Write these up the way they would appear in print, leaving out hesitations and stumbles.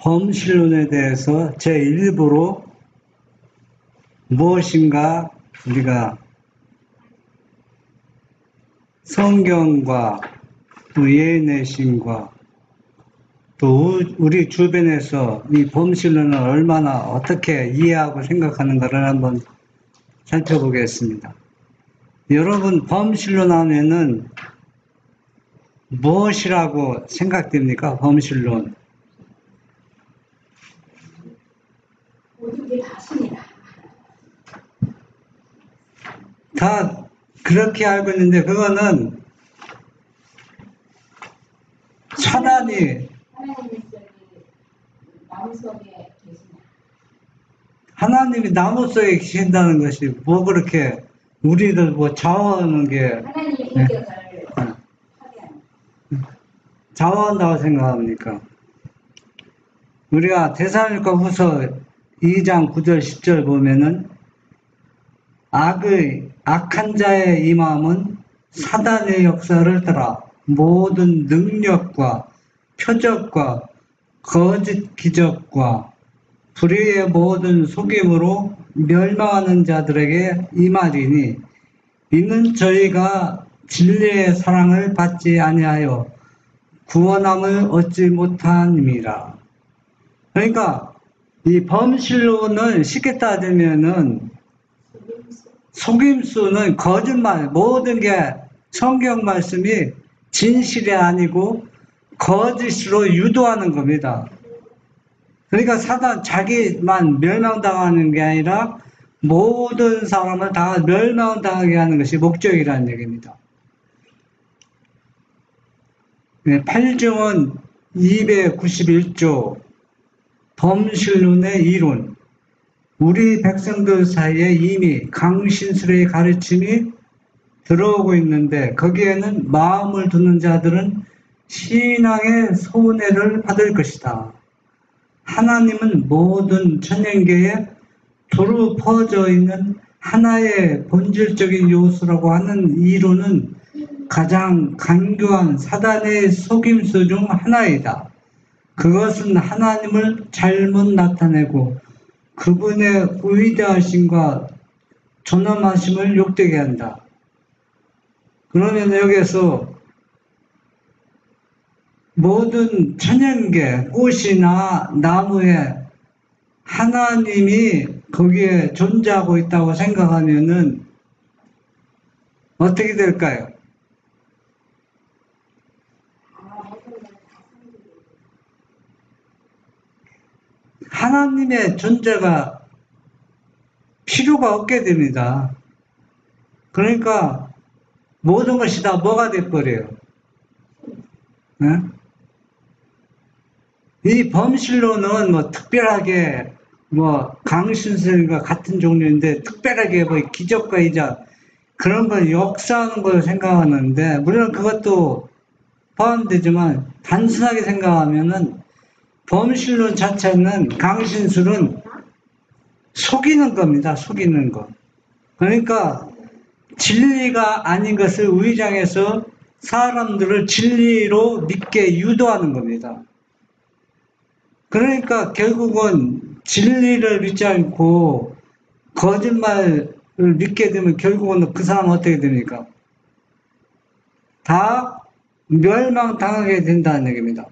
범신론에 대해서 제1부로 무엇인가 우리가 성경과 또 예인의 신과 또 우리 주변에서 이 범신론을 얼마나 어떻게 이해하고 생각하는가를 한번 살펴보겠습니다. 여러분, 범신론 하면은 무엇이라고 생각됩니까? 범신론. 모든 게 다 신이다. 다 그렇게 알고 있는데 그거는 하나님이 나무 속에 계신다. 하나님이 나무 속에 계신다는 것이 뭐 그렇게 우리들 뭐 좌우하는 게 하나님의 인격을 확인하는. 좌우한다고 생각합니까? 우리가 데살로니가후서 2장 9절 10절 보면은 악한 자의 이 마음은 사단의 역사를 따라 모든 능력과 표적과 거짓 기적과 불의의 모든 속임으로 멸망하는 자들에게 임하리니 이는 저희가 진리의 사랑을 받지 아니하여 구원함을 얻지 못함이라. 그러니까 이 범신론은 쉽게 따지면은 속임수는 거짓말, 모든 게 성경 말씀이 진실이 아니고 거짓으로 유도하는 겁니다. 그러니까 사단 자기만 멸망당하는 게 아니라 모든 사람을 다 멸망당하게 하는 것이 목적이라는 얘기입니다. 8증언 291조 범신론의 이론, 우리 백성들 사이에 이미 강신술의 가르침이 들어오고 있는데 거기에는 마음을 두는 자들은 신앙의 손해를 받을 것이다. 하나님은 모든 천연계에 두루 퍼져 있는 하나의 본질적인 요소라고 하는 이론은 가장 간교한 사단의 속임수 중 하나이다. 그것은 하나님을 잘못 나타내고 그분의 위대하심과 존엄하심을 욕되게 한다. 그러면 여기서 모든 천연계, 꽃이나 나무에 하나님이 거기에 존재하고 있다고 생각하면은 어떻게 될까요? 하나님의 존재가 필요가 없게 됩니다. 그러니까 모든 것이 다 뭐가 돼버려요? 네? 이 범신론은 뭐 특별하게 뭐 강신술과 같은 종류인데 특별하게 뭐 기적과 이자 그런 걸 역사하는 걸 생각하는데 물론 그것도 포함되지만 단순하게 생각하면은 범신론 자체는 강신술은 속이는 겁니다. 속이는 것. 그러니까 진리가 아닌 것을 위장해서 사람들을 진리로 믿게 유도하는 겁니다. 그러니까 결국은 진리를 믿지 않고 거짓말을 믿게 되면 결국은 그 사람은 어떻게 됩니까? 다 멸망당하게 된다는 얘기입니다.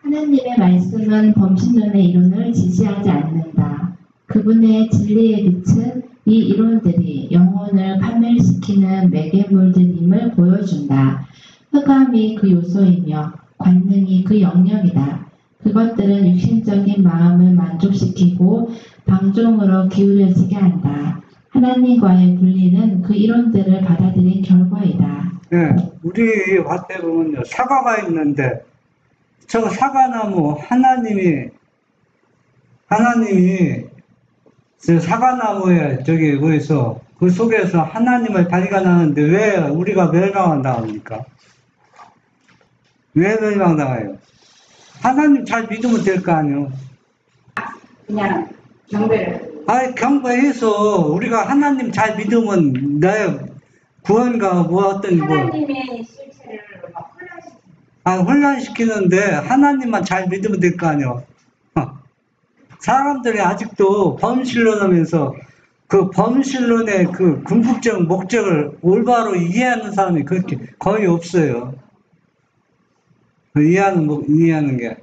하나님의 말씀은 범신론의 이론을 지지하지 않는다. 그분의 진리의 빛은 이 이론들이 영혼을 파멸시키는 매개물들임을 보여준다. 흑암이 그 요소이며 관능이 그 영역이다. 그것들은 육신적인 마음을 만족시키고 방종으로 기울여지게 한다. 하나님과의 분리는 그 이론들을 받아들인 결과이다. 네, 우리 밭에 보면요, 사과가 있는데 저 사과나무 하나님이 저 사과나무에 저기 거기서 그 속에서 하나님을 발견하는데 왜 우리가 멸망한다합니까? 왜 멸망당해요? 하나님 잘 믿으면 될 거 아니에요? 그냥 경배를. 아니 경배해서 우리가 하나님 잘 믿으면 나의 구원과 뭐 어떤 뭐 하나님의 실체를 막 혼란시키는. 혼란시키는데 하나님만 잘 믿으면 될 거 아니에요. 사람들이 아직도 범신론하면서 그 범신론의 그 궁극적 목적을 올바로 이해하는 사람이 그렇게 거의 없어요. 이해하는 게.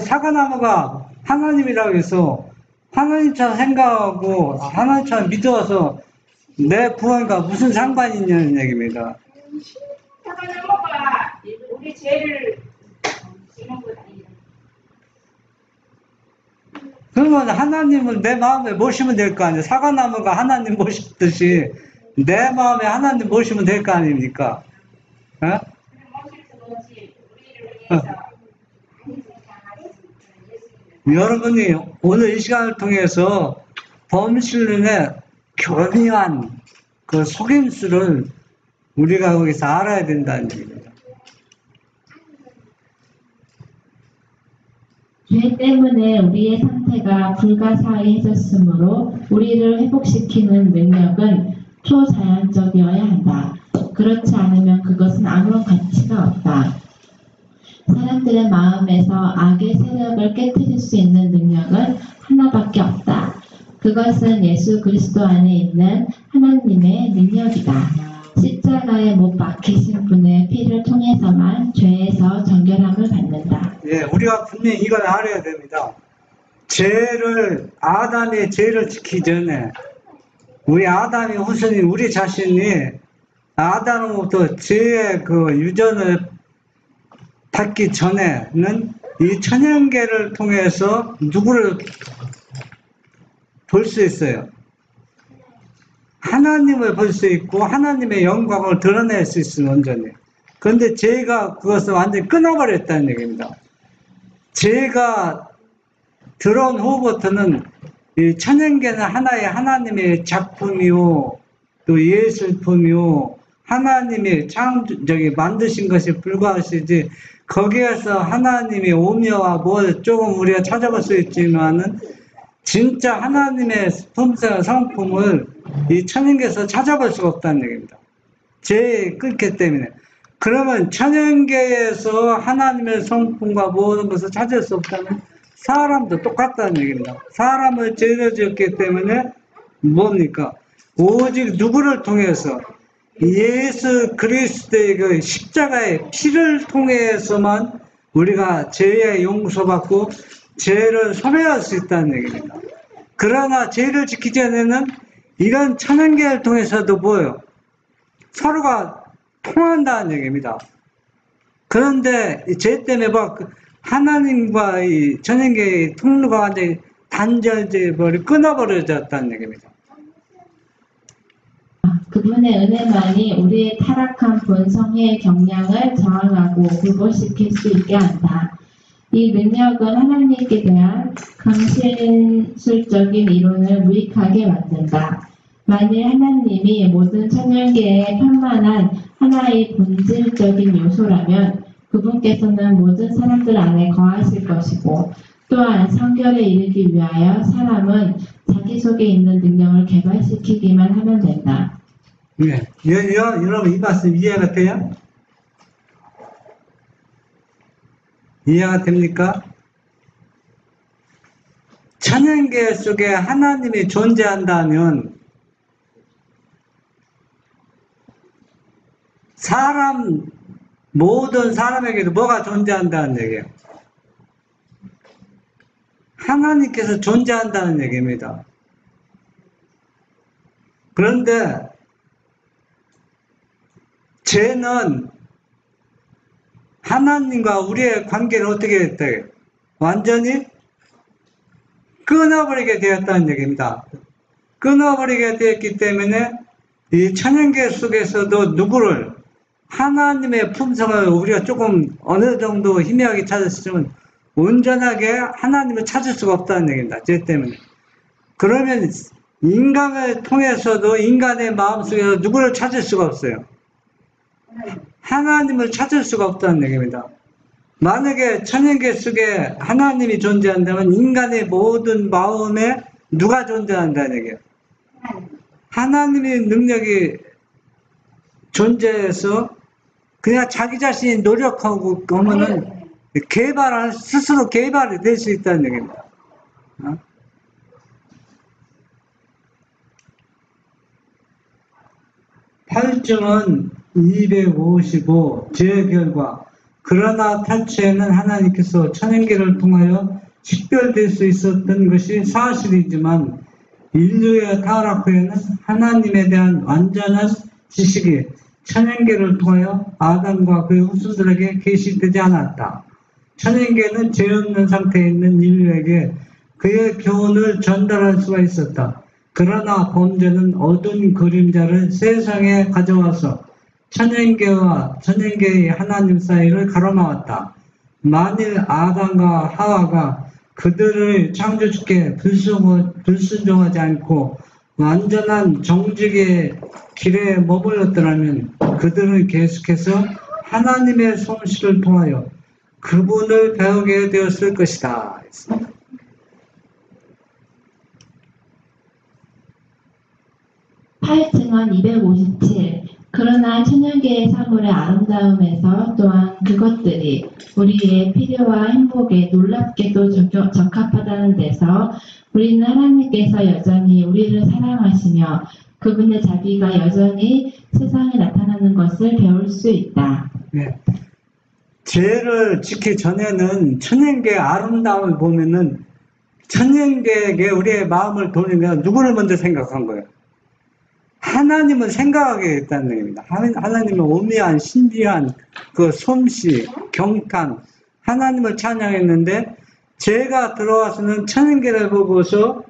사과나무가 하나님이라고 해서 하나님처럼 생각하고 하나님처럼 믿어서 내 부활과 무슨 상관이 있냐는 얘기입니다. 사과나무가 우리 죄를 지는 거 아니에요. 그러면 하나님을 내 마음에 모시면 될 거 아니에요. 사과나무가 하나님 모시듯이 내 마음에 하나님 모시면 될 거 아닙니까? 어? 여러분이 오늘 이 시간을 통해서 범신론의 교묘한 그 속임수를 우리가 거기서 알아야 된다는 얘기입니다. 죄 때문에 우리의 상태가 불가사의해졌으므로 우리를 회복시키는 능력은 초자연적이어야 한다. 그렇지 않으면 그것은 아무런 가치가 없다. 사람들의 마음에서 악의 세력을 깨뜨릴 수 있는 능력은 하나밖에 없다. 그것은 예수 그리스도 안에 있는 하나님의 능력이다. 십자가에 못 박히신 분의 피를 통해서만 죄에서 정결함을 받는다. 예, 우리가 분명히 이걸 알아야 됩니다. 아담의 죄를 지키기 전에, 우리 아담의 후손인 우리 자신이 아담으로부터 죄의 그 유전을 받기 전에는 이 천연계를 통해서 누구를 볼 수 있어요? 하나님을 볼 수 있고 하나님의 영광을 드러낼 수 있어요, 온전히. 그런데 죄가 그것을 완전히 끊어버렸다는 얘기입니다. 죄가 들어온 후부터는 이 천연계는 하나의 하나님의 작품이요, 또 예술품이요, 하나님이 만드신 것이 불과하시지, 거기에서 하나님의 오묘와 뭘 조금 우리가 찾아볼 수 있지만은, 진짜 하나님의 품성, 성품을 이 천연계에서 찾아볼 수가 없다는 얘기입니다. 죄에 끊기 때문에. 그러면 천연계에서 하나님의 성품과 모든 것을 찾을 수 없다면 사람도 똑같다는 얘기입니다. 사람을 죄를 지었기 때문에 뭡니까? 오직 누구를 통해서? 예수 그리스도의 그 십자가의 피를 통해서만 우리가 죄의 용서받고 죄를 소멸할 수 있다는 얘기입니다. 그러나 죄를 지키기 전에는 이런 천연계를 통해서도 뭐예요? 서로가 통한다는 얘기입니다. 그런데 죄 때문에 하나님과 이 천연계의 통로가 완전히 끊어버려졌다는 얘기입니다. 그분의 은혜만이 우리의 타락한 본성의 경향을 저항하고 굴복시킬 수 있게 한다. 이 능력은 하나님께 대한 강신술적인 이론을 무익하게 만든다. 만일 하나님이 모든 천연계의 편만한 하나의 본질적인 요소라면 그분께서는 모든 사람들 안에 거하실 것이고, 또한 성결에 이르기 위하여 사람은 자기 속에 있는 능력을 개발시키기만 하면 된다. 네. 여러분 이 말씀 이해가 돼요? 이해가 됩니까? 천연계 속에 하나님이 존재한다면 모든 사람에게도 뭐가 존재한다는 얘기예요? 하나님께서 존재한다는 얘기입니다. 그런데 죄는 하나님과 우리의 관계를 어떻게 했다? 완전히 끊어버리게 되었다는 얘기입니다. 끊어버리게 되었기 때문에 이 천연계 속에서도 누구를, 하나님의 품성을 우리가 조금 어느 정도 희미하게 찾았으면 온전하게 하나님을 찾을 수가 없다는 얘기입니다. 죄 때문에. 그러면 인간을 통해서도 인간의 마음속에서 누구를 찾을 수가 없어요. 하나님을 찾을 수가 없다는 얘기입니다. 만약에 천연계 속에 하나님이 존재한다면 인간의 모든 마음에 누가 존재한다는 얘기예요? 하나님의 능력이 존재해서 그냥 자기 자신이 노력하고 그러면은 스스로 개발이 될 수 있다는 얘기입니다. 어? 팔증은 255 제 결과 그러나 탈취에는 하나님께서 천연계를 통하여 식별될 수 있었던 것이 사실이지만 인류의 타락 후에는 하나님에 대한 완전한 지식이 천연계를 통하여 아담과 그의 후손들에게 계시되지 않았다. 천연계는 죄 없는 상태에 있는 인류에게 그의 교훈을 전달할 수가 있었다. 그러나 범죄는 어두운 그림자를 세상에 가져와서 천연계와 천연계의 하나님 사이를 가로막았다. 만일 아담과 하와가 그들을 창조주께 불순종하지 않고 완전한 정직의 길에 머물렀더라면 그들은 계속해서 하나님의 솜씨를 통하여 그분을 배우게 되었을 것이다. 했습니다. 팔증언 257. 그러나 천연계의 사물의 아름다움에서 또한 그것들이 우리의 필요와 행복에 놀랍게도 적합하다는 데서 우리는 하나님께서 여전히 우리를 사랑하시며 그분의 자비가 여전히 세상에 나타나는 것을 배울 수 있다. 네. 죄를 짓기 전에는 천연계의 아름다움을 보면은 천연계에게 우리의 마음을 돌리면 누구를 먼저 생각한 거예요? 하나님을 생각하게 됐다는 얘기입니다. 하나님의 오묘한 신비한 그 솜씨, 경탄, 하나님을 찬양했는데 죄가 들어와서는 천연계를 보고서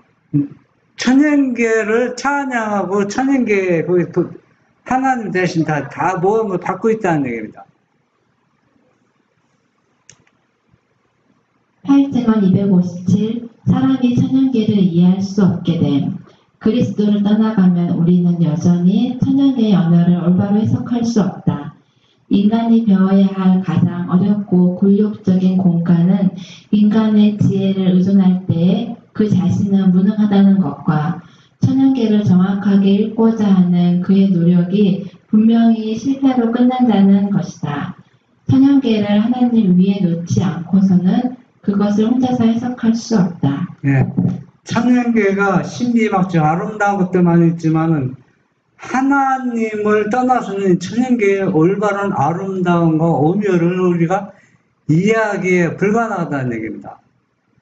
천연계를 찬양하고 천연계에 하나님 대신 다 모험을 받고 있다는 얘기입니다. 팔증언 257. 사람이 천연계를 이해할 수 없게 됨. 그리스도를 떠나가면 우리는 여전히 천연계의 언어를 올바로 해석할 수 없다. 인간이 배워야 할 가장 어렵고 굴욕적인 공과는 인간의 지혜를 의존할 때에 그 자신은 무능하다는 것과 천연계를 정확하게 읽고자 하는 그의 노력이 분명히 실패로 끝난다는 것이다. 천연계를 하나님 위에 놓지 않고서는 그것을 혼자서 해석할 수 없다. 네. 천연계가 신비막적 아름다운 것들만 있지만은 하나님을 떠나서는 천연계의 올바른 아름다움과 오묘를 우리가 이해하기에 불가능하다는 얘기입니다.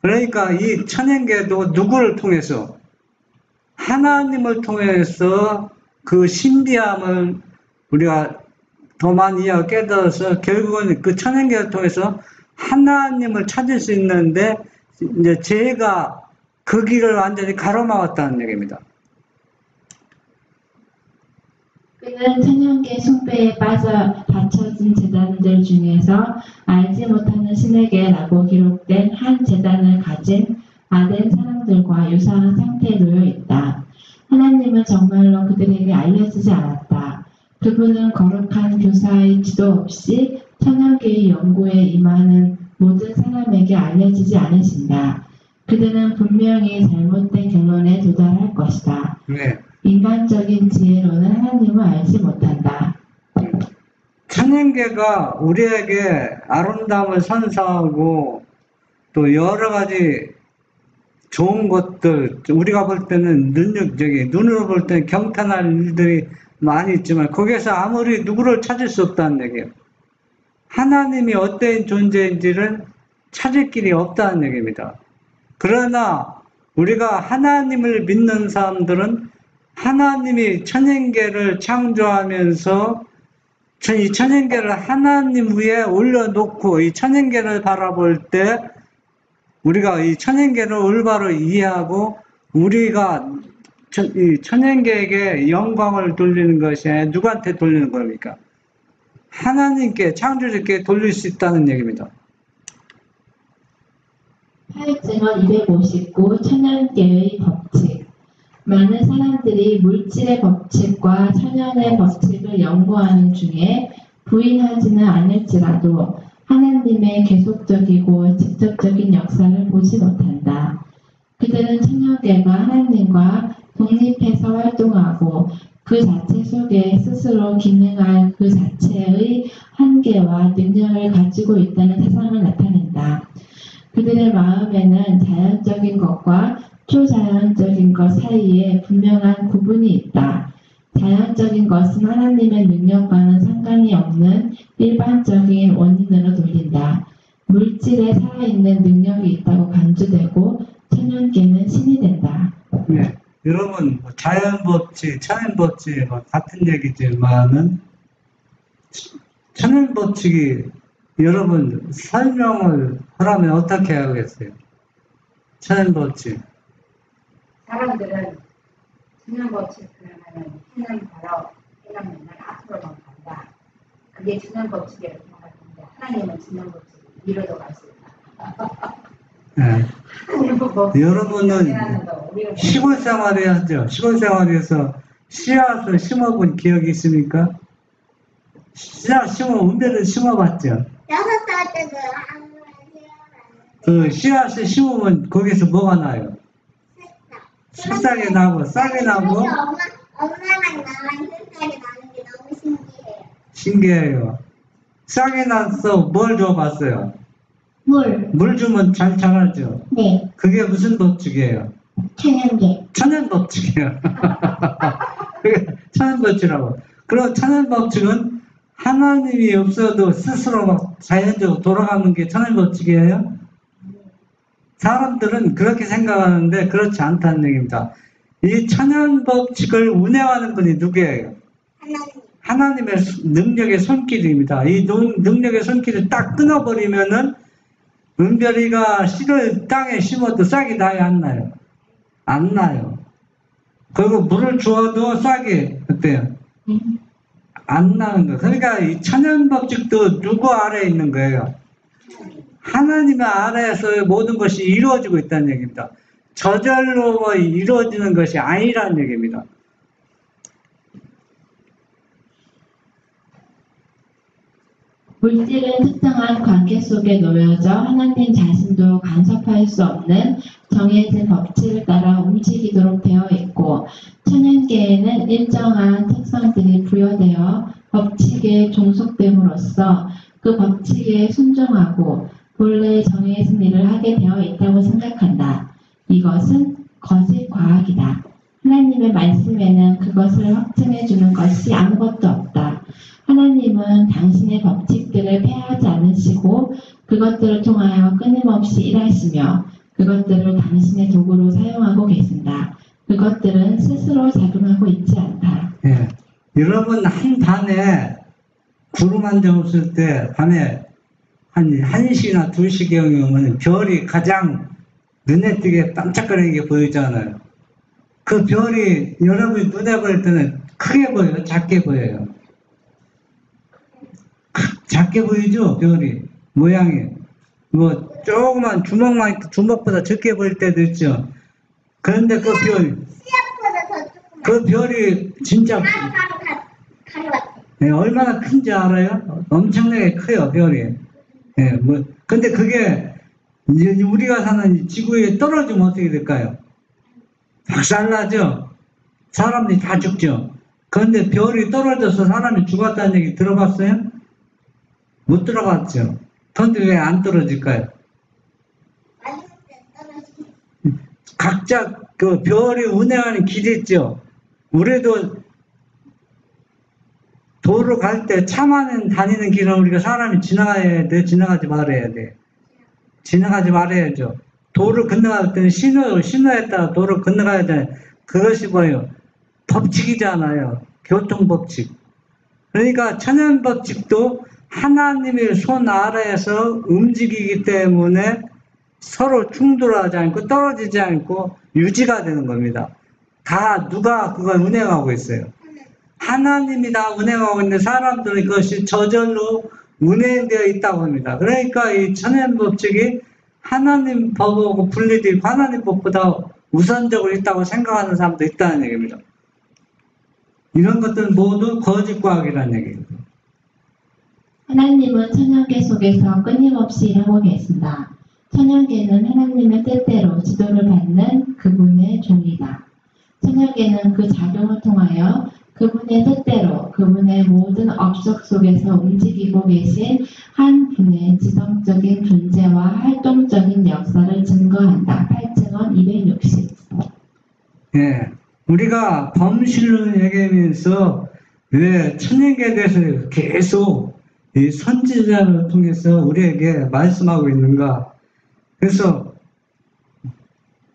그러니까 이 천연계도 누구를 통해서 하나님을 통해서 그 신비함을 우리가 더 많이 이해하고 깨달아서 결국은 그 천연계를 통해서 하나님을 찾을 수 있는데 이제 죄가 그 길을 완전히 가로막았다는 얘기입니다. 그는 천연계 숭배에 빠져 바쳐진 제단들 중에서 알지 못하는 신에게라고 기록된 한 제단을 가진 아덴 사람들과 유사한 상태에 놓여 있다. 하나님은 정말로 그들에게 알려지지 않았다. 그분은 거룩한 교사의 지도 없이 천연계의 연구에 임하는 모든 사람에게 알려지지 않으신다. 그들은 분명히 잘못된 결론에 도달할 것이다. 네. 인간적인 지혜로는 하나님을 알지 못한다. 천연계가 우리에게 아름다움을 선사하고 또 여러 가지 좋은 것들, 우리가 볼 때는 눈으로 볼 때는 경탄할 일들이 많이 있지만 거기에서 아무리 누구를 찾을 수 없다는 얘기예요. 하나님이 어떤 존재인지를 찾을 길이 없다는 얘기입니다. 그러나 우리가 하나님을 믿는 사람들은 하나님이 천연계를 창조하면서 이 천연계를 하나님 위에 올려놓고 이 천연계를 바라볼 때 우리가 이 천연계를 올바로 이해하고 우리가 이 천연계에게 영광을 돌리는 것이 아니라 누구한테 돌리는 겁니까? 하나님께 창조주께 돌릴 수 있다는 얘기입니다. 팔증언 259. 천연계의 법칙. 많은 사람들이 물질의 법칙과 천연의 법칙을 연구하는 중에 부인하지는 않을지라도 하나님의 계속적이고 직접적인 역사를 보지 못한다. 그들은 천연계가 하나님과 독립해서 활동하고 그 자체 속에 스스로 기능할 그 자체의 한계와 능력을 가지고 있다는 사상을 나타낸다. 그들의 마음에는 자연적인 것과 초자연적인 것 사이에 분명한 구분이 있다. 자연적인 것은 하나님의 능력과는 상관이 없는 일반적인 원인으로 돌린다. 물질에 살아있는 능력이 있다고 간주되고 천연계는 신이 된다. 네. 여러분, 자연법칙, 천연법칙 같은 얘기지만은 천연법칙이 여러분 설명을 하라면 어떻게 하겠어요? 천연법칙. 사람들은 천연법칙을 하면 해는 바로 해는 맨날 앞으로만 간다. 그게 천연법칙이라고 생각하는데 하나님은 천연법칙을 이루어도 갈 수 있다. 네. 여러분은 시골 생활을 하죠. 시골 생활에서 씨앗을 심어본 기억이 있습니까? 씨앗 은별을 심어봤죠. 6살 때도 한번 그 씨앗을 심으면 거기서 뭐가 나요? 새싹이 나고 싹이 나고. 엄마랑 나랑 색깔이 나는 게 너무 신기해요. 신기해요. 싹이 나서 뭘 줘봤어요? 물 주면 잘 자라죠. 네, 그게 무슨 법칙이에요? 천연계. 천연법칙이에요. 그게 천연법칙이라고. 그럼 천연법칙은 하나님이 없어도 스스로 막 자연적으로 돌아가는 게 천연법칙이에요? 사람들은 그렇게 생각하는데 그렇지 않다는 얘기입니다. 이 천연법칙을 운행하는 분이 누구예요? 하나님의 능력의 손길입니다. 이 능력의 손길을 딱 끊어버리면은 은별이가 씨를 땅에 심어도 싹이 나요, 안 나요? 안 나요. 그리고 물을 주어도 싹이 어때요? 안 나는 거예요. 그러니까 이 천연법칙도 누구 아래에 있는 거예요? 하나님의 아래에서 모든 것이 이루어지고 있다는 얘기입니다. 저절로 이루어지는 것이 아니라는 얘기입니다. 물질은 특정한 관계 속에 놓여져 하나님 자신도 간섭할 수 없는 정해진 법칙을 따라 움직이도록 되어 있고, 천연계에는 일정한 특성들이 부여되어 법칙에 종속됨으로써 그 법칙에 순종하고 본래 정해진 일을 하게 되어 있다고 생각한다. 이것은 거짓 과학이다. 하나님의 말씀에는 그것을 확증해주는 것이 아무것도 없다. 하나님은 당신의 법칙들을 폐하지 않으시고 그것들을 통하여 끊임없이 일하시며 그것들을 당신의 도구로 사용하고 계신다. 그것들은 스스로 작용하고 있지 않다. 예. 여러분 한 밤에 구름 한 점 없을 때 밤에 한 1시나 2시경에 오면 별이 가장 눈에 띄게 반짝거리는 게 보이잖아요. 그 별이 여러분이 눈에 보일 때는 크게 보여요? 작게 보여요? 작게 보이죠? 별이 모양이 뭐 조그만 주먹보다 적게 보일 때도 있죠. 그런데 씨앗보다 더 조금. 그 별이 진짜 가루 같아. 네, 얼마나 큰지 알아요? 엄청나게 커요, 별이. 네, 근데 그게 이제 우리가 사는 지구에 떨어지면 어떻게 될까요? 박살나죠? 사람들이 다 죽죠? 그런데 별이 떨어져서 사람이 죽었다는 얘기 들어봤어요? 못 들어봤죠? 그런데 왜 안 떨어질까요? 각자 그 별이 운행하는 길이 있죠? 우리도 도로 갈 때 차만 다니는 길은 우리가 사람이 지나가야 돼? 지나가지 말아야 돼? 지나가지 말아야죠. 도를 건너갈 때는 신호에 따라 도를 건너가야 돼. 그것이 뭐예요? 법칙이잖아요. 교통법칙. 그러니까 천연법칙도 하나님의 손 아래에서 움직이기 때문에 서로 충돌하지 않고 떨어지지 않고 유지가 되는 겁니다. 다 누가 그걸 운행하고 있어요? 하나님이 다 운행하고 있는데 사람들은 그것이 저절로 운행되어 있다고 합니다. 그러니까 이 천연법칙이 하나님 법하고 분리되어 있고 하나님 법보다 우선적으로 있다고 생각하는 사람도 있다는 얘기입니다. 이런 것들은 모두 거짓 과학이라는 얘기입니다. 하나님은 천연계 속에서 끊임없이 일하고 계신다. 천연계는 하나님의 뜻대로 지도를 받는 그분의 종이다. 천연계는 그 작용을 통하여 그분의 뜻대로 그분의 모든 업적 속에서 움직이고 계신 한 분의 지성적인 존재와 활동적인 역사를 증거한다. 8층은 260. 예. 우리가 범실론 얘기하면서 왜 천연계에 대해서 계속 이 선지자를 통해서 우리에게 말씀하고 있는가? 그래서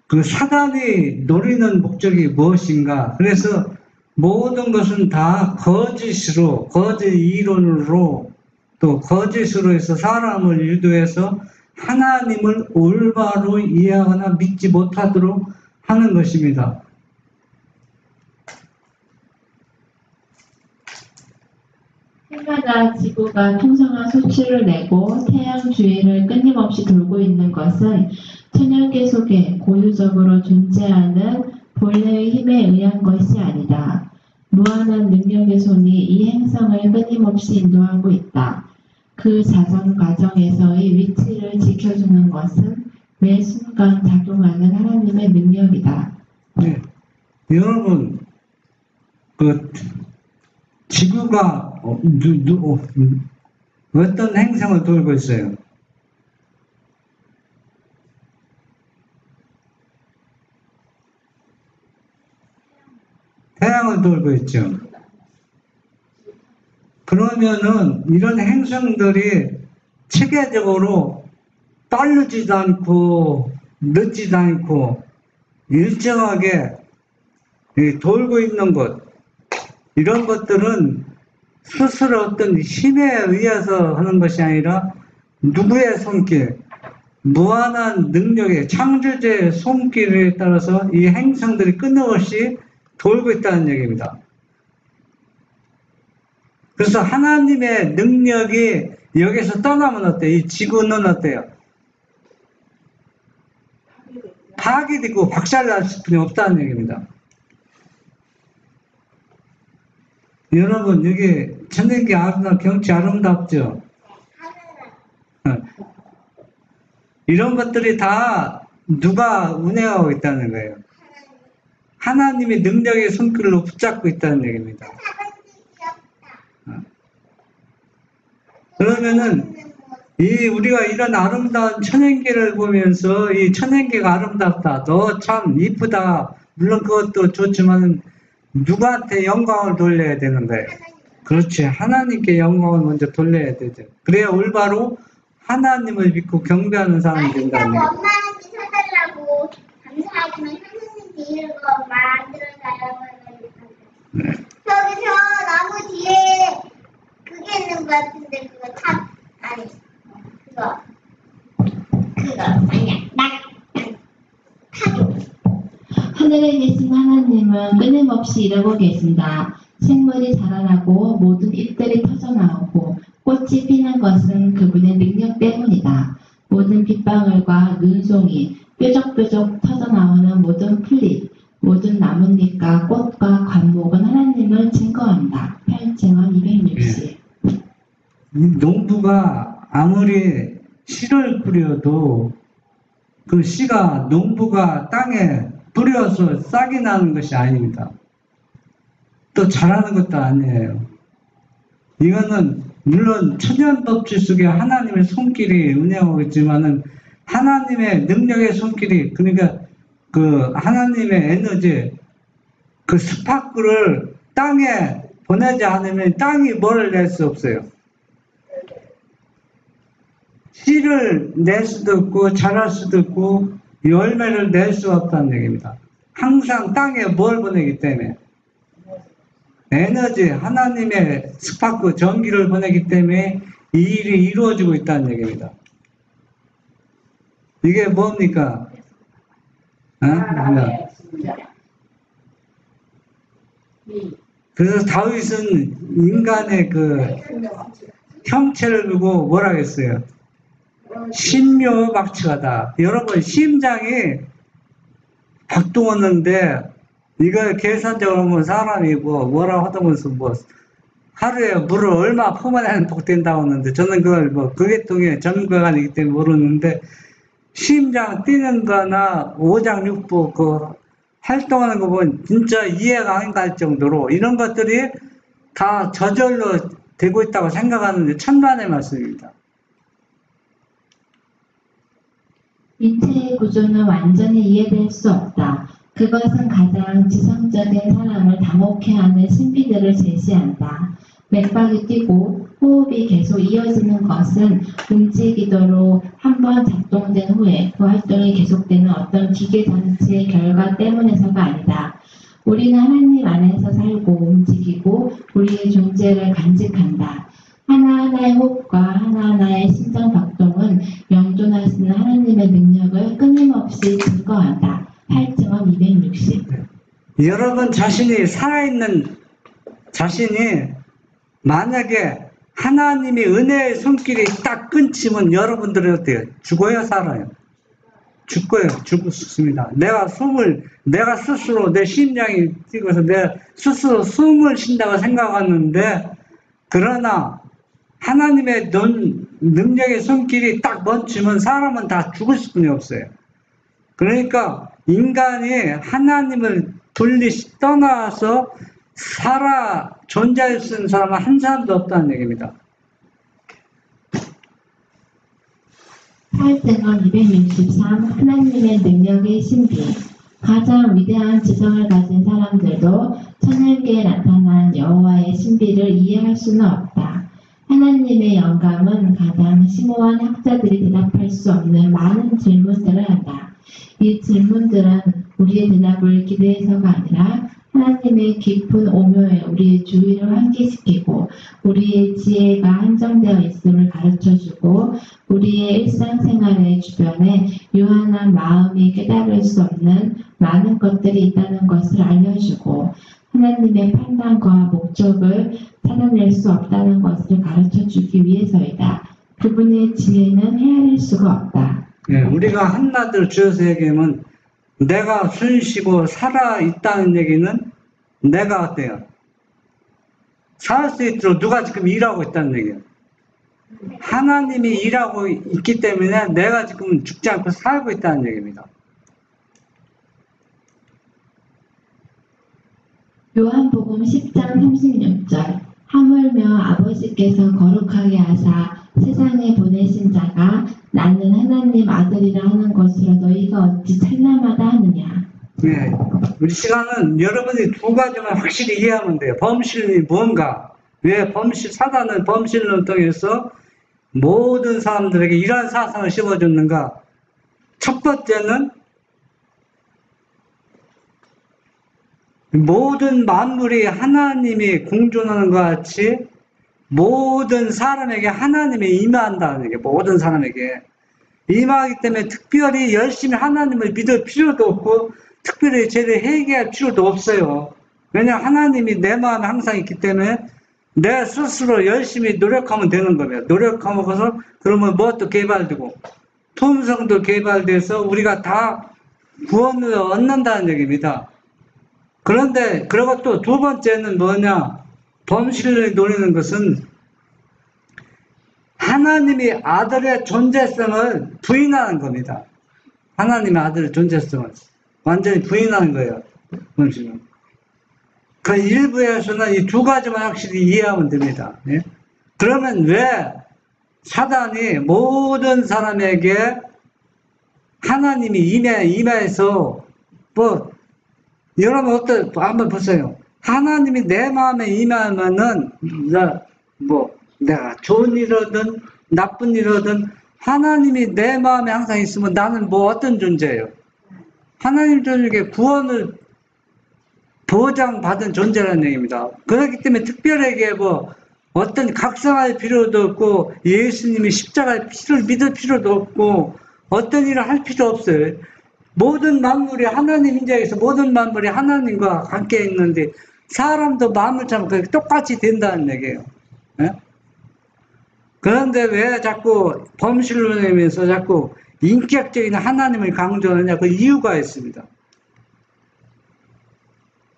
그 사단이 노리는 목적이 무엇인가? 그래서 모든 것은 다 거짓으로, 거짓 이론으로 또 거짓으로 해서 사람을 유도해서 하나님을 올바로 이해하거나 믿지 못하도록 하는 것입니다. 해마다 지구가 풍성한 수치를 내고 태양 주위를 끊임없이 돌고 있는 것은 천연계 속에 고유적으로 존재하는 본래의 힘에 의한 것이 아니다. 무한한 능력의 손이 이 행성을 끊임없이 인도하고 있다. 그 자전 과정에서의 위치를 지켜주는 것은 매 순간 작동하는 하나님의 능력이다. 네. 여러분, 지구가 어떤 행성을 돌고 있어요? 태양을 돌고 있죠. 그러면은 이런 행성들이 체계적으로 빠르지도 않고 늦지도 않고 일정하게 돌고 있는 것, 이런 것들은 스스로 어떤 힘에 의해서 하는 것이 아니라 누구의 손길, 무한한 능력의 창조주의 손길에 따라서 이 행성들이 끊임없이 돌고 있다는 얘기입니다. 그래서 하나님의 능력이 여기서 떠나면 어때요? 이 지구는 어때요? 파괴되고 박살날 수뿐이 없다는 얘기입니다. 여러분, 여기 천연계 경치 아름답죠? 이런 것들이 다 누가 운행하고 있다는 거예요? 하나님의 능력의 손길로 붙잡고 있다는 얘기입니다. 그러면은 우리가 이런 아름다운 천연계를 보면서 이 천연계가 아름답다, 너 참 이쁘다, 물론 그것도 좋지만 누구한테 영광을 돌려야 되는 거예요? 그렇지, 하나님께 영광을 먼저 돌려야 되죠. 그래야 올바로 하나님을 믿고 경배하는 사람이 된다는 거예요. 엄마한테 사달라고 감사하지만 선생님께 이런 거 만들어달라고 하면 저기 저 나무 뒤에 그게 있는 것 같은데 그거 아니 그거 아니야 타조. 하늘에 계신 하나님은 끊임없이 일하고 계신다. 생물이 자라나고 모든 잎들이 터져나오고 꽃이 피는 것은 그분의 능력 때문이다. 모든 빗방울과 눈송이, 뾰족뾰족 터져나오는 모든 풀잎, 모든 나뭇잎과 꽃과 관목은 하나님을 증거한다. 8층은 260. 농부가 아무리 씨를 뿌려도 그 씨가 농부가 땅에 뿌려서 싹이 나는 것이 아닙니다. 또 자라는 것도 아니에요. 이거는 물론 천연법칙 속에 하나님의 손길이 운행하고 있지만은 하나님의 능력의 손길이, 그러니까 그 하나님의 에너지, 그 스파크를 땅에 보내지 않으면 땅이 뭘 낼 수 없어요. 씨를 낼 수도 없고 자랄 수도 없고 열매를 낼 수 없다는 얘기입니다. 항상 땅에 뭘 보내기 때문에, 에너지, 하나님의 스파크, 전기를 보내기 때문에 이 일이 이루어지고 있다는 얘기입니다. 이게 뭡니까? 그래서 다윗은 인간의 그 형체를 두고 뭐라 했어요? 심묘박측하다. 여러분, 심장이 박동하는데 이걸 계산적으로 보면 사람이 뭐라 하다면서 하루에 물을 얼마 퍼마내는 복된다고 하는데, 저는 그걸 그계통의 전문가가 아니기 때문에 모르는데, 심장 뛰는 거나 오장육부 활동하는 거 보면 진짜 이해가 안 갈 정도로 이런 것들이 다 저절로 되고 있다고 생각하는데 천만의 말씀입니다. 인체의 구조는 완전히 이해될 수 없다. 그것은 가장 지성적인 사람을 당혹해하는 신비들을 제시한다. 맥박이 뛰고 호흡이 계속 이어지는 것은 움직이도록 한번 작동된 후에 그 활동이 계속되는 어떤 기계 장치의 결과 때문에서가 아니다. 우리는 하나님 안에서 살고 움직이고 우리의 존재를 간직한다. 하나하나의 호흡과 하나하나의 심장 박동은 영존하시는 하나님의 능력을 끊임없이 증거한다. 8증언 260. 여러분 자신이 살아있는 자신이 만약에 하나님이 은혜의 손길이 딱 끊치면 여러분들은 어때요? 죽어요, 살아요? 죽어요. 죽습니다. 내가 스스로 내 심장이 뛰고서 내가 스스로 숨을 쉰다고 생각하는데, 그러나 하나님의 능력의 손길이 딱 멈추면 사람은 다 죽을 수뿐이 없어요. 그러니까 인간이 하나님을 떠나서 존재할 수 있는 사람은 한 사람도 없다는 얘기입니다. 8증언 263 하나님의 능력의 신비. 가장 위대한 지성을 가진 사람들도 천연계에 나타난 여호와의 신비를 이해할 수는 없다. 하나님의 영감은 가장 심오한 학자들이 대답할 수 없는 많은 질문들을 한다. 이 질문들은 우리의 대답을 기대해서가 아니라 하나님의 깊은 오묘에 우리의 주의를 환기시키고 우리의 지혜가 한정되어 있음을 가르쳐주고 우리의 일상생활의 주변에 유한한 마음이 깨달을 수 없는 많은 것들이 있다는 것을 알려주고 하나님의 판단과 목적을 찾아낼 수 없다는 것을 가르쳐주기 위해서이다. 그분의 지혜는 헤아릴 수가 없다. 네, 우리가 한마디로 줄여서 얘기하면 내가 숨쉬고 살아있다는 얘기는 내가 어때요? 살 수 있도록 누가 지금 일하고 있다는 얘기예요. 하나님이 일하고 있기 때문에 내가 지금 죽지 않고 살고 있다는 얘기입니다. 요한복음 10장 36절 하물며 아버지께서 거룩하게 하사 세상에 보내신 자가 나는 하나님 아들이라 하는 것으로 너희가 어찌 찬란하다 하느냐. 네, 우리 시간은 여러분이 두 가지만 확실히 이해하면 돼요. 범실이 뭔가, 왜 사단은 범실론을 통해서 모든 사람들에게 이러한 사상을 심어줬는가. 첫 번째는 모든 만물이 하나님이 공존하는 것 같이 모든 사람에게 하나님이 임한다는 얘기예요. 모든 사람에게 임하기 때문에 특별히 열심히 하나님을 믿을 필요도 없고 특별히 제대로 회개할 필요도 없어요. 왜냐하면 하나님이 내 마음에 항상 있기 때문에 내 스스로 열심히 노력하면 되는 거예요. 노력하면서 그러면 무엇도 개발되고 품성도 개발돼서 우리가 다 구원을 얻는다는 얘기입니다. 그런데 그리고 또 두 번째는 뭐냐, 범실을 노리는 것은 하나님이 아들의 존재성을 부인하는 겁니다. 하나님의 아들의 존재성을 완전히 부인하는 거예요. 범실은. 그 일부에서는 이 두 가지만 확실히 이해하면 됩니다. 예? 그러면 왜 사단이 모든 사람에게 하나님이 임해서 여러분 한번 보세요. 하나님이 내 마음에 임하면은 내가 좋은 일이든 나쁜 일이든 하나님이 내 마음에 항상 있으면 나는 어떤 존재예요? 하나님 존재에게 구원을 보장받은 존재라는 얘기입니다. 그렇기 때문에 특별하게 어떤 각성할 필요도 없고 예수님이 십자가의 피를 믿을 필요도 없고 어떤 일을 할 필요 없어요. 모든 만물이 하나님 인자에서 모든 만물이 하나님과 함께 있는데 사람도 만물처럼 똑같이 된다는 얘기예요. 네? 그런데 왜 자꾸 범실론이면서 자꾸 인격적인 하나님을 강조하느냐, 그 이유가 있습니다.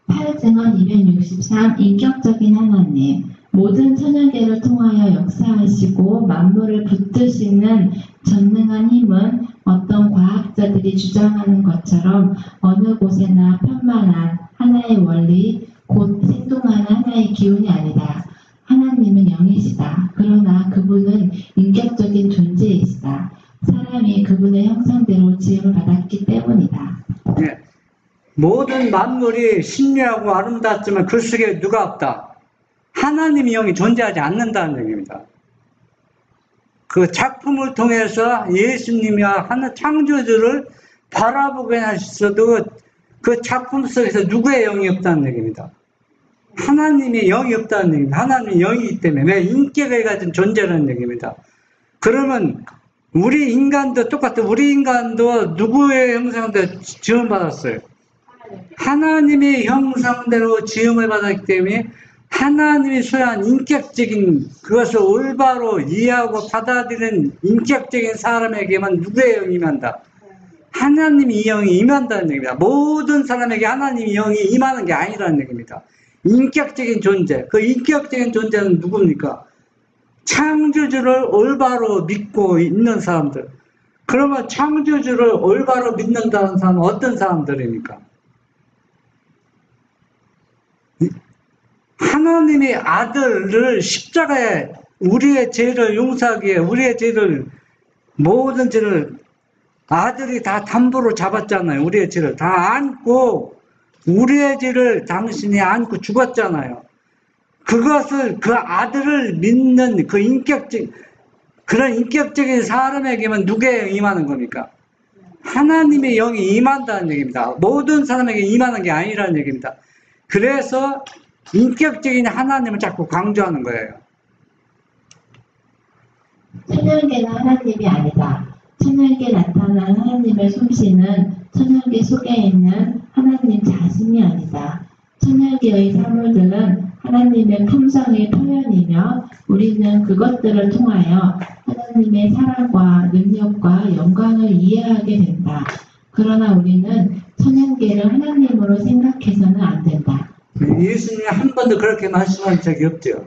8증언 263 인격적인 하나님. 모든 천연계를 통하여 역사하시고 만물을 붙드시는 전능한 힘은 어떤 과학자들이 사람들이 주장하는 것처럼 어느 곳에나 편만한 하나의 원리, 곧 생동하는 하나의 기운이 아니다. 하나님은 영이시다. 그러나 그분은 인격적인 존재이시다. 사람이 그분의 형상대로 지음을 받았기 때문이다. 네. 모든 만물이 신비하고 아름답지만 그 속에 누가 없다? 하나님의 영이 존재하지 않는다는 얘기입니다. 그 작품을 통해서 예수님이야 하는 창조주를 바라보게 하셨어도 그 작품 속에서 누구의 영이 없다는 얘기입니다. 하나님의 영이 없다는 얘기입니다. 하나님의 영이기 때문에 왜 인격을 가진 존재라는 얘기입니다. 그러면 우리 인간도 똑같아. 우리 인간도 누구의 형상대로 지음을 받았어요? 하나님의 형상대로 지음을 받았기 때문에 하나님이 소유한 인격적인 그것을 올바로 이해하고 받아들이는 인격적인 사람에게만 누구의 영이 임한다? 하나님의 영이 임한다는 얘기입니다. 모든 사람에게 하나님의 영이 임하는 게 아니라는 얘기입니다. 인격적인 존재, 그 인격적인 존재는 누굽니까? 창조주를 올바로 믿고 있는 사람들. 그러면 창조주를 올바로 믿는다는 사람은 어떤 사람들입니까? 하나님의 아들을 십자가에 우리의 죄를 용서하기 위해 우리의 죄를 모든 죄를 아들이 다 담보로 잡았잖아요. 우리의 죄를 다 안고 우리의 죄를 당신이 안고 죽었잖아요. 그것을 그 아들을 믿는 그 그런 인격적인 사람에게만 누구의 영이 임하는 겁니까? 하나님의 영이 임한다는 얘기입니다. 모든 사람에게 임하는 게 아니라는 얘기입니다. 그래서 인격적인 하나님을 자꾸 강조하는 거예요. 천연계는 하나님이 아니다. 천연계에 나타난 하나님의 솜씨는 천연계 속에 있는 하나님 자신이 아니다. 천연계의 사물들은 하나님의 품성의 표현이며 우리는 그것들을 통하여 하나님의 사랑과 능력과 영광을 이해하게 된다. 그러나 우리는 천연계를 하나님으로 생각해서는 안 된다. 예수님이 한 번도 그렇게 말씀한 적이 없죠.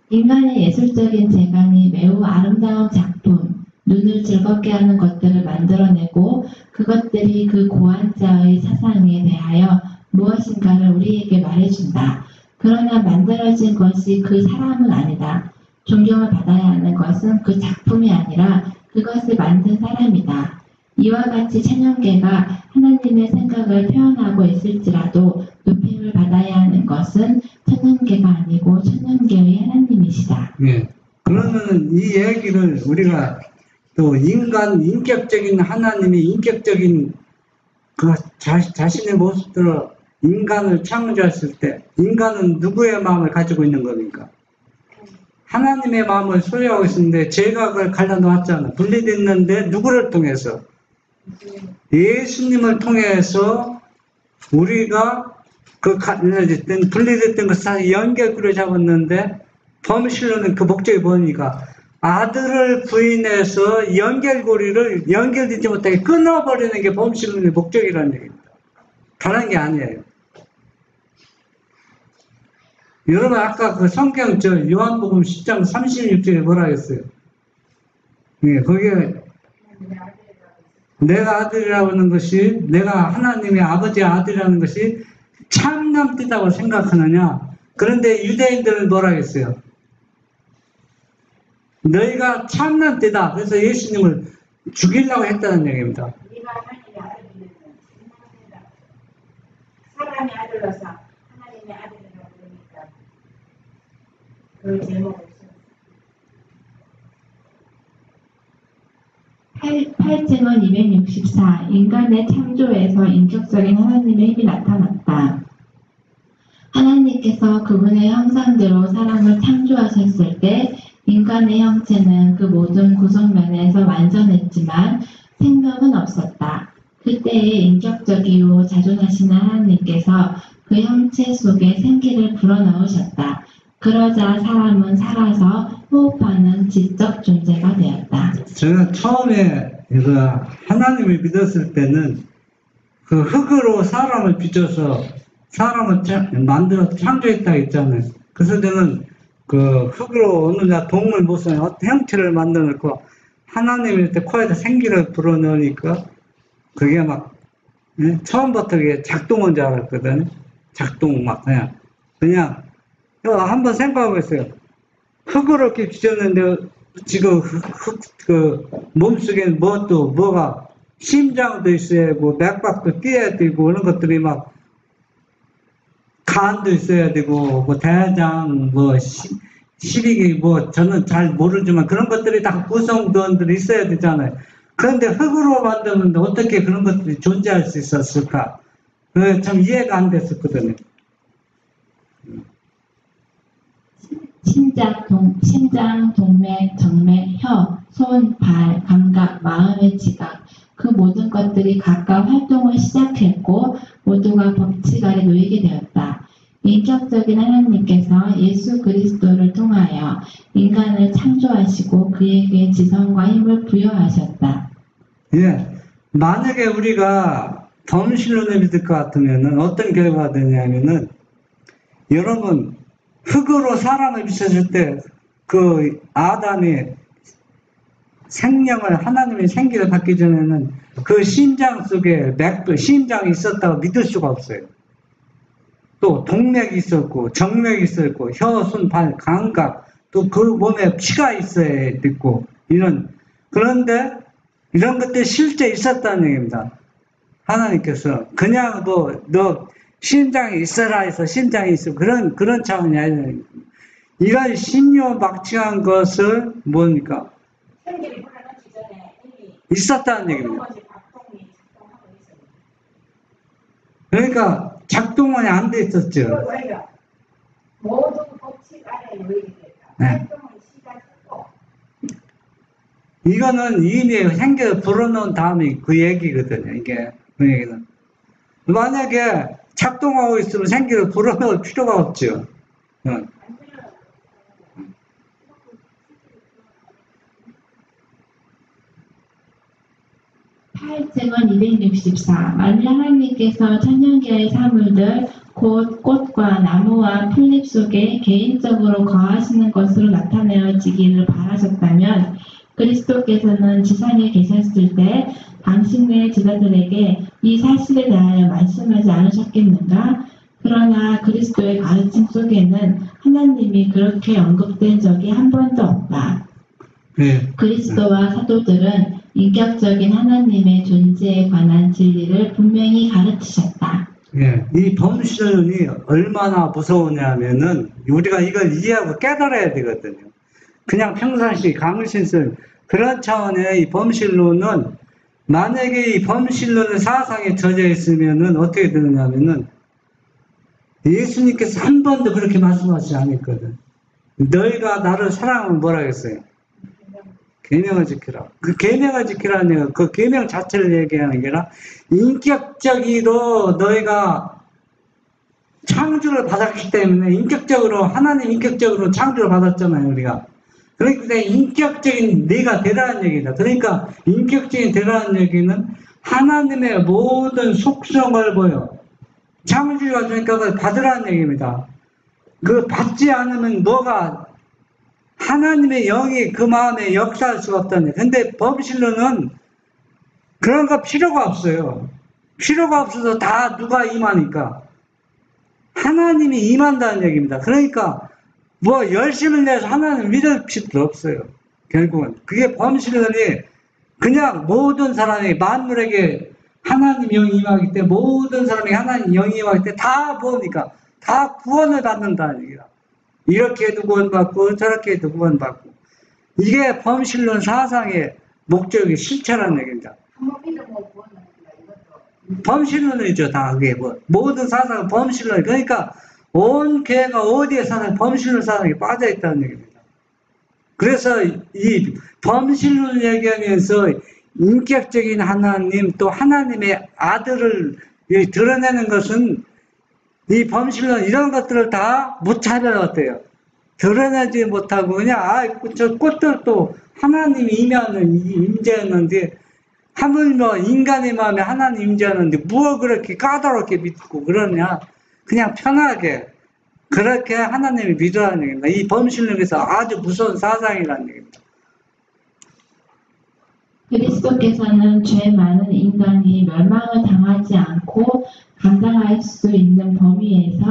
인간의 예술적인 재간이 매우 아름다운 작품, 눈을 즐겁게 하는 것들을 만들어내고 그것들이 그 고한자의 사상에 대하여 무엇인가를 우리에게 말해준다. 그러나 만들어진 것이 그 사람은 아니다. 존경을 받아야 하는 것은 그 작품이 아니라 그것을 만든 사람이다. 이와 같이 천연계가 하나님의 생각을 표현하고 있을지라도 높임을 받아야 하는 것은 천연계가 아니고 천연계의 하나님이시다. 예. 그러면 이 얘기를 우리가 또 인격적인 하나님이 인격적인 그 자신의 모습대로 인간을 창조했을 때 인간은 누구의 마음을 가지고 있는 겁니까? 하나님의 마음을 소유하고 있는데 죄가 그걸 갈라놓았잖아. 분리됐는데 누구를 통해서? 예수님을 통해서 우리가 그 분리됐던 것을 연결고리를 잡았는데 범실로는 그 목적이 뭡니까? 아들을 부인해서 연결고리를 연결되지 못하게 끊어버리는 게 범실론의 목적이라는 얘기입니다. 다른 게 아니에요. 여러분 아까 그 성경 요한복음 10장 36절에 뭐라 했어요? 예, 거기에 내가 아들이라고 하는 것이 내가 하나님의 아버지의 아들이라는 것이 참남 뜻이라고 생각하느냐? 그런데 유대인들은 뭐라 했어요? 너희가 참난 때다. 그래서 예수님을 죽이려고 했다는 얘기입니다. 우리가 하나님의 아들이면 사람의 아들로서 하나님의 아들이라고 그러니까 그 제목을 8증언 264 인간의 창조에서 인격적인 하나님의 힘이 나타났다. 하나님께서 그분의 형상대로 사람을 창조하셨을 때 인간의 형체는 그 모든 구성면에서 완전했지만 생명은 없었다. 그때에 인격적이요 자존하시는 하나님께서 그 형체 속에 생기를 불어넣으셨다. 그러자 사람은 살아서 호흡하는 지적 존재가 되었다. 제가 처음에 하나님을 믿었을 때는 그 흙으로 사람을 빚어서 사람을 만들어 창조했다 했잖아요. 그래서 저는 그 흙으로 어느 동물 모습의 형체를 만들어 놓고 하나님이 이렇게 코에다 생기를 불어넣으니까 그게 막 처음부터 그게 작동한 줄 알았거든. 작동 막 그냥 한번 생각해보세요. 흙으로 이렇게 주셨는데 지금 그 몸속에 뭐가 심장도 있어야 하고 맥박도 뛰어야 되고 그런 것들이 막 간도 있어야 되고 뭐 대장 뭐 시비기 뭐 저는 잘 모르지만 그런 것들이 다 구성원들이 있어야 되잖아요. 그런데 흙으로 만드는데 어떻게 그런 것들이 존재할 수 있었을까? 참 이해가 안 됐었거든요. 심장, 동맥, 정맥, 혀, 손, 발, 감각, 마음의 지각 그 모든 것들이 각각 활동을 시작했고 모두가 법칙 아래 놓이게 되었다. 인격적인 하나님께서 예수 그리스도를 통하여 인간을 창조하시고 그에게 지성과 힘을 부여하셨다. 예, 만약에 우리가 범신론을 믿을 것 같으면은 어떤 결과가 되냐면은 여러분 흙으로 사람을 비춰줄 때 그 아담이 생명을 하나님의 생기를 받기 전에는 그 심장 속에 심장이 있었다고 믿을 수가 없어요. 또 동맥이 있었고 정맥이 있었고 혀, 손, 발, 감각 또 그 몸에 피가 있어야 있고 그런데 이런 것들이 실제 있었다는 얘기입니다. 하나님께서 그냥 너 심장이 있어라 해서 심장이 있어 그런 차원이 아니라 이런 신묘막측한 것을 뭡니까? 생기를 불어넣기 전에 이미 있었다는 얘기입니다. 모든 것이 작동이 작동하고 있어요. 그러니까 작동은 안 돼 있었죠. 오히려 모든 법칙 아래 놓이게 됐다. 네. 활동을 시작했고 이거는 이미 생겨서 불어넣은 다음에 그 얘기거든요. 이게 그 얘기는 만약에 작동하고 있으면 생기를 불어넣을 필요가 없죠. 응. 8증은 264. 만일 하나님께서 천년계의 사물들 곧 꽃과 나무와 풀잎 속에 개인적으로 거하시는 것으로 나타내어지기를 바라셨다면 그리스도께서는 지상에 계셨을 때 당신의 제자들에게 이 사실에 대하여 말씀하지 않으셨겠는가? 그러나 그리스도의 가르침 속에는 하나님이 그렇게 언급된 적이 한 번도 없다. 네. 그리스도와 사도들은 인격적인 하나님의 존재에 관한 진리를 분명히 가르치셨다. 예, 이 범신론이 얼마나 무서우냐면은 우리가 이걸 이해하고 깨달아야 되거든요. 그냥 평상시 강신설 그런 차원의 이 범신론은 만약에 이 범신론의 사상에 젖어 있으면은 어떻게 되느냐면은 예수님께서 한 번도 그렇게 말씀하시지 않았거든. 너희가 나를 사랑하면 뭐라 했어요? 계명을 지키라. 그 계명을 지키라는 얘기가 그 계명 자체를 얘기하는 게 아니라 인격적으로 너희가 창조를 받았기 때문에 인격적으로 하나님 인격적으로 창조를 받았잖아요 우리가. 그러니까 인격적인 내가 되라는 얘기다. 그러니까 인격적인 되라는 얘기는 하나님의 모든 속성을 보여. 창조가 되니까 그걸 받으라는 얘기입니다. 그 받지 않으면 뭐가 하나님의 영이 그 마음에 역사할 수가 없다는. 근데 범신론은 그런 거 필요가 없어요. 필요가 없어서 다 누가 임하니까 하나님이 임한다는 얘기입니다. 그러니까 뭐 열심을 내서 하나님 믿을 필요도 없어요. 결국은 그게 범신론이 그냥 모든 사람이 만물에게 하나님 영이 임하기 때문에 모든 사람이 하나님 영이 임하기 때문에 다 뭡니까? 다 구원을 받는다는 얘기다. 이렇게 해도 구원받고 저렇게 해도 구원받고 이게 범신론 사상의 목적이 실체라는 얘기입니다. 범신론이죠. 다 그게 모든 사상은 범신론. 그러니까 온 교회가 어디에 사는 범신론 사상에 빠져있다는 얘기입니다. 그래서 이 범신론을 얘기하면서 인격적인 하나님 또 하나님의 아들을 드러내는 것은 이 범신론 이런 것들을 다 못 찾아왔대요. 드러내지 못하고 그냥 저 꽃들도 하나님이 임하는 임재였는데 하물며 인간의 마음에 하나님 임재하는데 뭐 그렇게 까다롭게 믿고 그러냐. 그냥 편하게 그렇게 하나님을 믿으라는 얘기입니다. 이 범신론에서 아주 무서운 사상이라는 얘기입니다. 그리스도께서는 죄 많은 인간이 멸망을 당하지 않고 감당할 수 있는 범위에서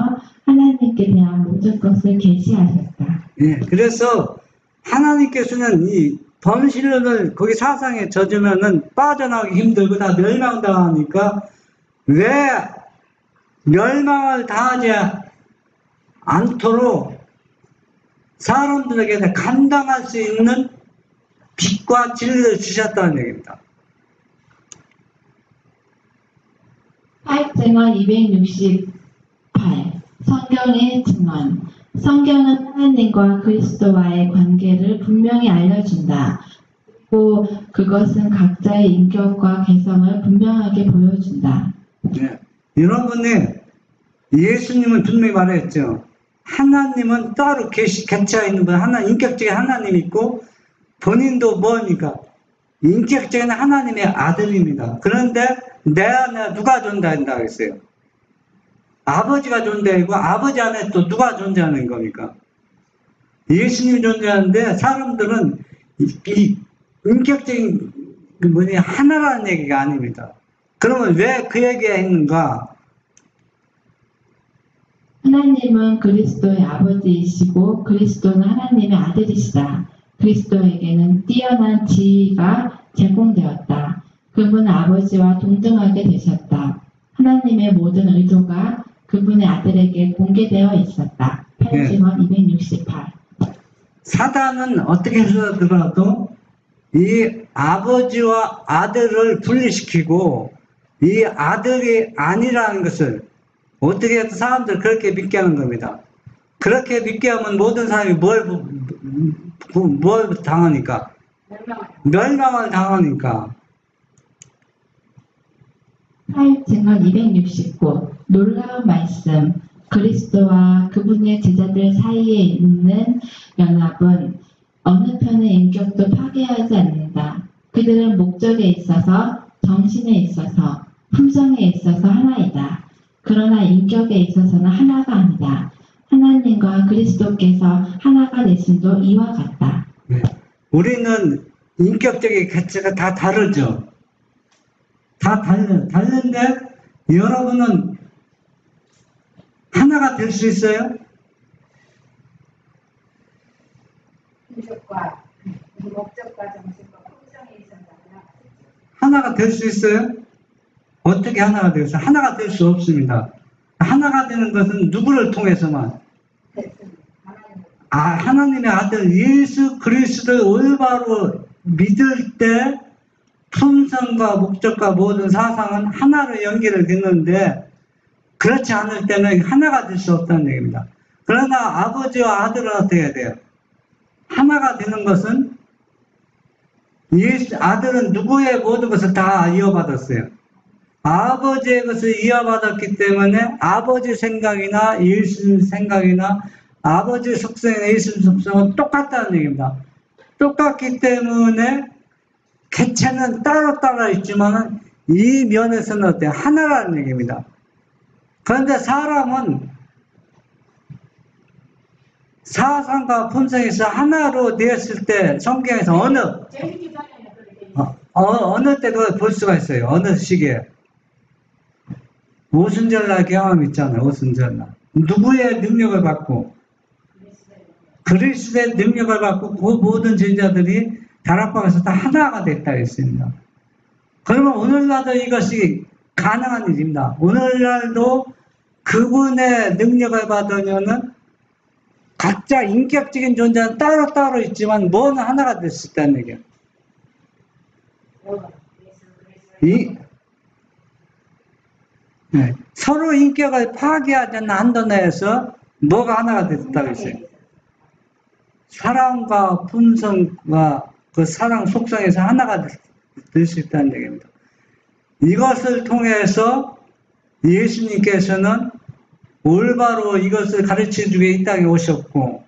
하나님께 대한 모든 것을 계시하셨다. 예, 그래서 하나님께서는 이 범신론을 거기 사상에 젖으면은 빠져나오기 힘들고 다 멸망당하니까 왜 멸망을 당하지 않도록 사람들에게 감당할 수 있는 빛과 진리를 주셨다는 얘기입니다. 사입증언 268 성경의 증언. 성경은 하나님과 그리스도와의 관계를 분명히 알려준다. 그리고 그것은 각자의 인격과 개성을 분명하게 보여준다. 네. 여러분이 예수님은 분명히 말했죠. 하나님은 따로 개체가 있는 분, 인격적인 하나님이 있고 본인도 뭐입니까? 인격적인 하나님의 아들입니다. 그런데 내 안에 누가 존재한다 했어요? 아버지가 존재하고 아버지 안에 또 누가 존재하는 겁니까? 예수님이 존재하는데 사람들은 이 인격적인 하나라는 얘기가 아닙니다. 그러면 왜 그 얘기가 있는가? 하나님은 그리스도의 아버지이시고 그리스도는 하나님의 아들이시다. 그리스도에게는 뛰어난 지위가 제공되었다. 그분은 아버지와 동등하게 되셨다. 하나님의 모든 의도가 그분의 아들에게 공개되어 있었다. 8증언 268 사단은 어떻게 해서더라도 이 아버지와 아들을 분리시키고 이 아들이 아니라는 것을 어떻게 해서 사람들 그렇게 믿게 하는 겁니다. 그렇게 믿게 하면 모든 사람이 뭘 당하니까? 멸망을 당하니까. 8증언 269 놀라운 말씀. 그리스도와 그분의 제자들 사이에 있는 연합은 어느 편의 인격도 파괴하지 않는다. 그들은 목적에 있어서, 정신에 있어서, 품성에 있어서 하나이다. 그러나 인격에 있어서는 하나가 아니다. 하나님과 그리스도께서 하나가 되심도 이와 같다. 네. 우리는 인격적인 개체가 다 다르죠. 다 다른데 여러분은 하나가 될 수 있어요? 인격과 목적과 정신과 품성에 있어서 하나가 될 수 있어요? 어떻게 하나가 되겠어요? 하나가 될 수 없습니다. 하나가 되는 것은 누구를 통해서만? 하나님의 아들 예수 그리스도를 올바로 믿을 때 품성과 목적과 모든 사상은 하나로 연결을 듣는데 그렇지 않을 때는 하나가 될 수 없다는 얘기입니다. 그러나 아버지와 아들은 어떻게 해야 돼요? 하나가 되는 것은 아들은 누구의 모든 것을 다 이어받았어요. 아버지의 것을 이어받았기 때문에 아버지 생각이나 예수 생각이나 아버지 속성이나 예수 속성은 똑같다는 얘기입니다. 똑같기 때문에 개체는 따로 있지만 이 면에서는 어때요? 하나라는 얘기입니다. 그런데 사람은 사상과 품성에서 하나로 되었을 때 성경에서 어느 때도 볼 수가 있어요. 어느 시기에. 오순절날 경험 있잖아요. 오순절날. 누구의 능력을 받고? 그리스도의 능력을 받고 그 모든 제자들이 다락방에서 다 하나가 됐다 했습니다. 그러면 오늘날도 이것이 가능한 일입니다. 오늘날도 그분의 능력을 받으면은 각자 인격적인 존재는 따로 있지만 뭐는 하나가 될 수 있다는 얘기예요. 서로 인격을 파괴하지 않는 한도 내에서 뭐가 하나가 됐다고 했어요? 사랑과 품성과 그 사랑 속성에서 하나가 될 수 있다는 얘기입니다. 이것을 통해서 예수님께서는 올바로 이것을 가르쳐주기 위해 이 땅에 오셨고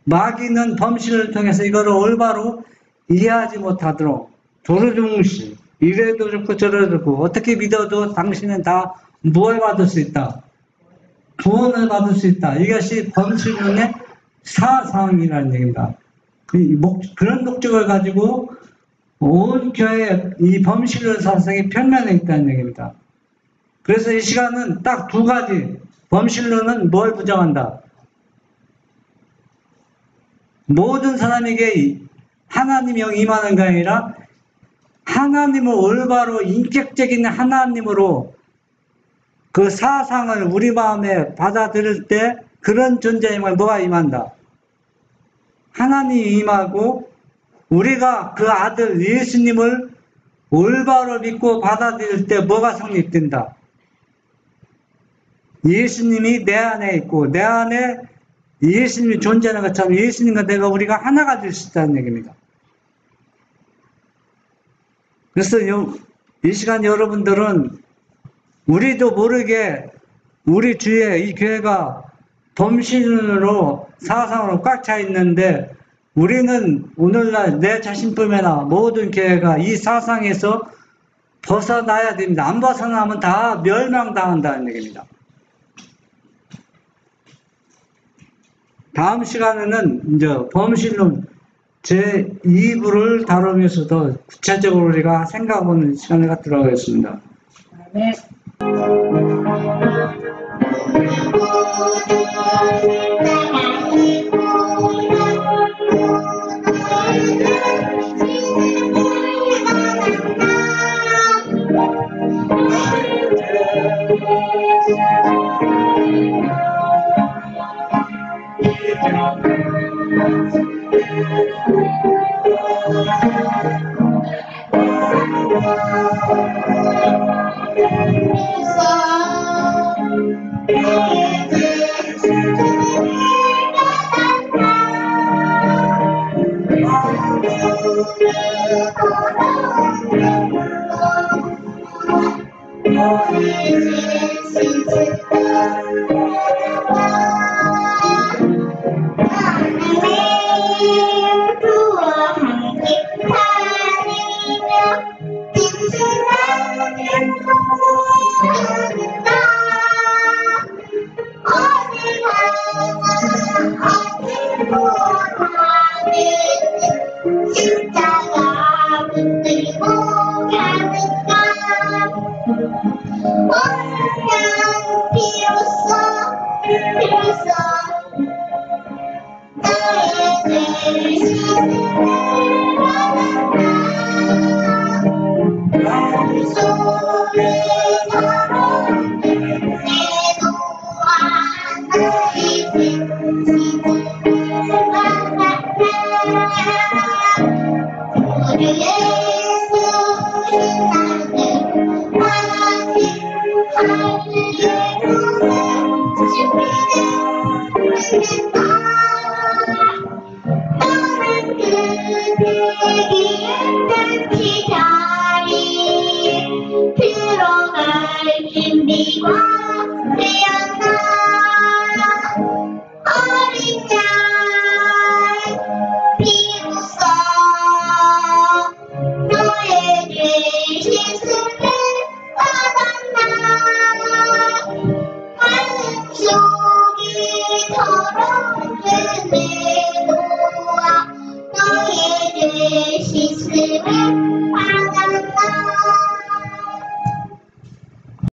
마귀는 범신을 통해서 이거를 올바로 이해하지 못하도록 도루중시 이래도 좋고 저래도 좋고 어떻게 믿어도 당신은 다 뭘 받을 수 있다? 구원을 받을 수 있다. 이것이 범신론의 사상이라는 얘기입니다. 그런 목적을 가지고 온 교회에 이 범실론 사상이 편면에 있다는 얘기입니다. 그래서 이 시간은 딱 두 가지. 범실론은 뭘 부정한다? 모든 사람에게 하나님이 임하는 게 아니라 하나님을 올바로 인격적인 하나님으로 그 사상을 우리 마음에 받아들일 때 그런 존재임을 뭐가 임한다? 하나님이 임하고 우리가 그 아들 예수님을 올바로 믿고 받아들일 때 뭐가 성립된다? 예수님이 내 안에 있고 내 안에 예수님이 존재하는 것처럼 예수님과 내가 우리가 하나가 될 수 있다는 얘기입니다. 그래서 이 시간 여러분들은 우리도 모르게 우리 주위에 이 교회가 범신으로 사상으로 꽉 차 있는데 우리는 오늘날 내 자신뿐이나 모든 교회가 이 사상에서 벗어나야 됩니다. 안 벗어나면 다 멸망당한다는 얘기입니다. 다음 시간에는 이제 범신론 제2부를 다루면서 더 구체적으로 우리가 생각해보는 시간을 갖도록 하겠습니다. 네. 너의 죄 씻음을